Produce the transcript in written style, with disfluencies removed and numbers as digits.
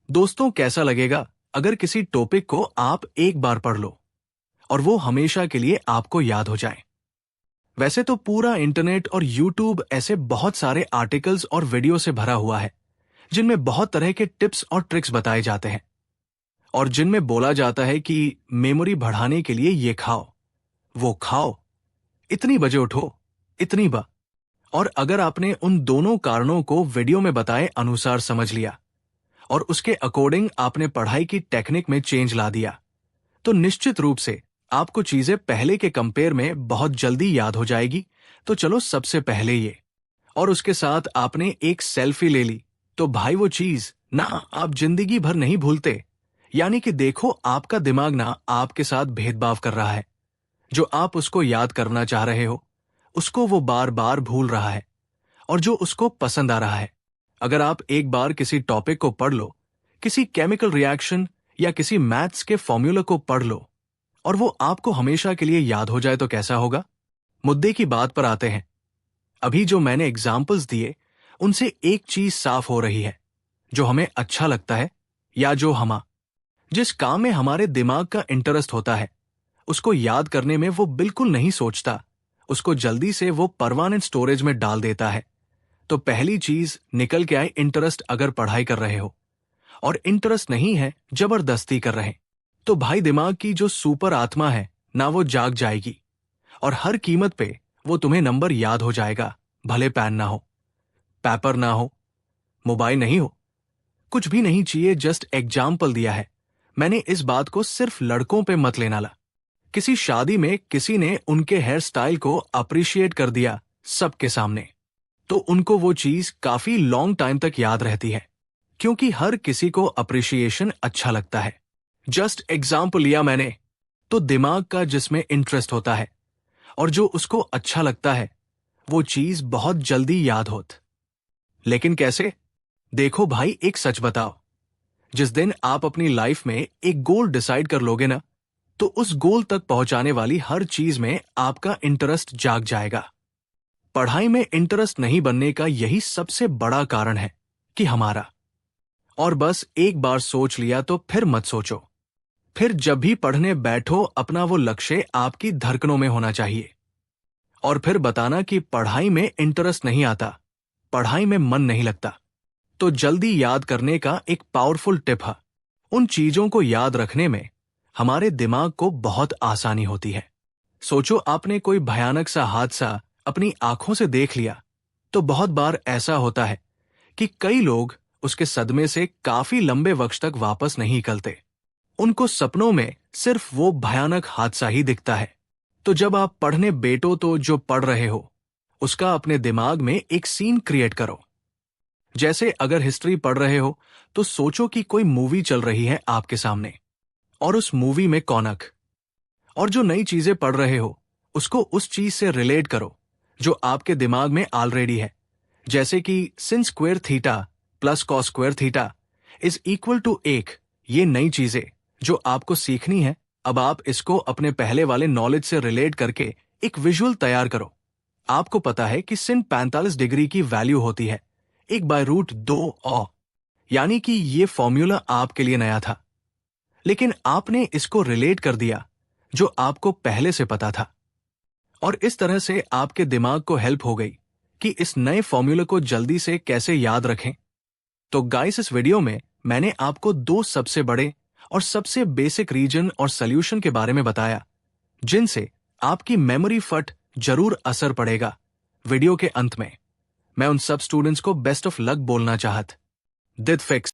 दोस्तों, कैसा लगेगा अगर किसी टॉपिक को आप एक बार पढ़ लो और वो हमेशा के लिए आपको याद हो जाए। वैसे तो पूरा इंटरनेट और यूट्यूब ऐसे बहुत सारे आर्टिकल्स और वीडियो से भरा हुआ है जिनमें बहुत तरह के टिप्स और ट्रिक्स बताए जाते हैं और जिनमें बोला जाता है कि मेमोरी बढ़ाने के लिए ये खाओ, वो खाओ, इतनी बजे उठो, इतनी बार। और अगर आपने उन दोनों कारणों को वीडियो में बताए अनुसार समझ लिया और उसके अकॉर्डिंग आपने पढ़ाई की टेक्निक में चेंज ला दिया, तो निश्चित रूप से आपको चीजें पहले के कंपेयर में बहुत जल्दी याद हो जाएगी। तो चलो सबसे पहले ये, और उसके साथ आपने एक सेल्फी ले ली, तो भाई वो चीज ना आप जिंदगी भर नहीं भूलते। यानी कि देखो, आपका दिमाग ना आपके साथ भेदभाव कर रहा है। जो आप उसको याद करना चाह रहे हो उसको वो बार बार भूल रहा है, और जो उसको पसंद आ रहा है। अगर आप एक बार किसी टॉपिक को पढ़ लो, किसी केमिकल रिएक्शन या किसी मैथ्स के फॉर्मूला को पढ़ लो और वो आपको हमेशा के लिए याद हो जाए, तो कैसा होगा। मुद्दे की बात पर आते हैं। अभी जो मैंने एग्जाम्पल्स दिए उनसे एक चीज साफ हो रही है, जो हमें अच्छा लगता है या जिस काम में हमारे दिमाग का इंटरेस्ट होता है उसको याद करने में वो बिल्कुल नहीं सोचता, उसको जल्दी से वो परमानेंट स्टोरेज में डाल देता है। तो पहली चीज निकल के आए, इंटरेस्ट अगर पढ़ाई कर रहे हो और इंटरेस्ट नहीं है जबरदस्ती कर रहे, तो भाई दिमाग की जो सुपर आत्मा है ना वो जाग जाएगी और हर कीमत पे वो तुम्हें नंबर याद हो जाएगा। भले पेन ना हो, पेपर ना हो, मोबाइल नहीं हो, कुछ भी नहीं चाहिए। जस्ट एग्जाम्पल दिया है मैंने, इस बात को सिर्फ लड़कों पे मत लेना ला। किसी शादी में किसी ने उनके हेयर स्टाइल को अप्रिशिएट कर दिया सबके सामने, तो उनको वो चीज काफी लॉन्ग टाइम तक याद रहती है, क्योंकि हर किसी को अप्रिशिएशन अच्छा लगता है। जस्ट एग्जाम्पल लिया मैंने, तो दिमाग का जिसमें इंटरेस्ट होता है और जो उसको अच्छा लगता है वो चीज बहुत जल्दी याद होत। लेकिन कैसे? देखो भाई, एक सच बताओ, जिस दिन आप अपनी लाइफ में एक गोल डिसाइड कर लोगे ना, तो उस गोल तक पहुंचाने वाली हर चीज में आपका इंटरेस्ट जाग जाएगा। पढ़ाई में इंटरेस्ट नहीं बनने का यही सबसे बड़ा कारण है कि हमारा, और बस एक बार सोच लिया तो फिर मत सोचो। फिर जब भी पढ़ने बैठो अपना वो लक्ष्य आपकी धड़कनों में होना चाहिए, और फिर बताना कि पढ़ाई में इंटरेस्ट नहीं आता, पढ़ाई में मन नहीं लगता। तो जल्दी याद करने का एक पावरफुल टिप है, उन चीजों को याद रखने में हमारे दिमाग को बहुत आसानी होती है। सोचो, आपने कोई भयानक सा हादसा अपनी आंखों से देख लिया, तो बहुत बार ऐसा होता है कि कई लोग उसके सदमे से काफी लंबे वक्त तक वापस नहीं निकलते। उनको सपनों में सिर्फ वो भयानक हादसा ही दिखता है। तो जब आप पढ़ने बैठो तो जो पढ़ रहे हो उसका अपने दिमाग में एक सीन क्रिएट करो। जैसे अगर हिस्ट्री पढ़ रहे हो तो सोचो कि कोई मूवी चल रही है आपके सामने और उस मूवी में कौनक, और जो नई चीजें पढ़ रहे हो उसको उस चीज से रिलेट करो जो आपके दिमाग में ऑलरेडी है। जैसे कि sin square theta plus cos square theta is equal to 1। ये नई चीजें जो आपको सीखनी है, अब आप इसको अपने पहले वाले नॉलेज से रिलेट करके एक विजुअल तैयार करो। आपको पता है कि sin 45 डिग्री की वैल्यू होती है 1/√2 यानी कि ये फॉर्मूला आपके लिए नया था, लेकिन आपने इसको रिलेट कर दिया जो आपको पहले से पता था, और इस तरह से आपके दिमाग को हेल्प हो गई कि इस नए फॉर्मूले को जल्दी से कैसे याद रखें। तो गाइस, इस वीडियो में मैंने आपको दो सबसे बड़े और सबसे बेसिक रीजन और सॉल्यूशन के बारे में बताया जिनसे आपकी मेमोरी फट जरूर असर पड़ेगा। वीडियो के अंत में मैं उन सब स्टूडेंट्स को बेस्ट ऑफ लक बोलना चाहत। दिद फिक्स।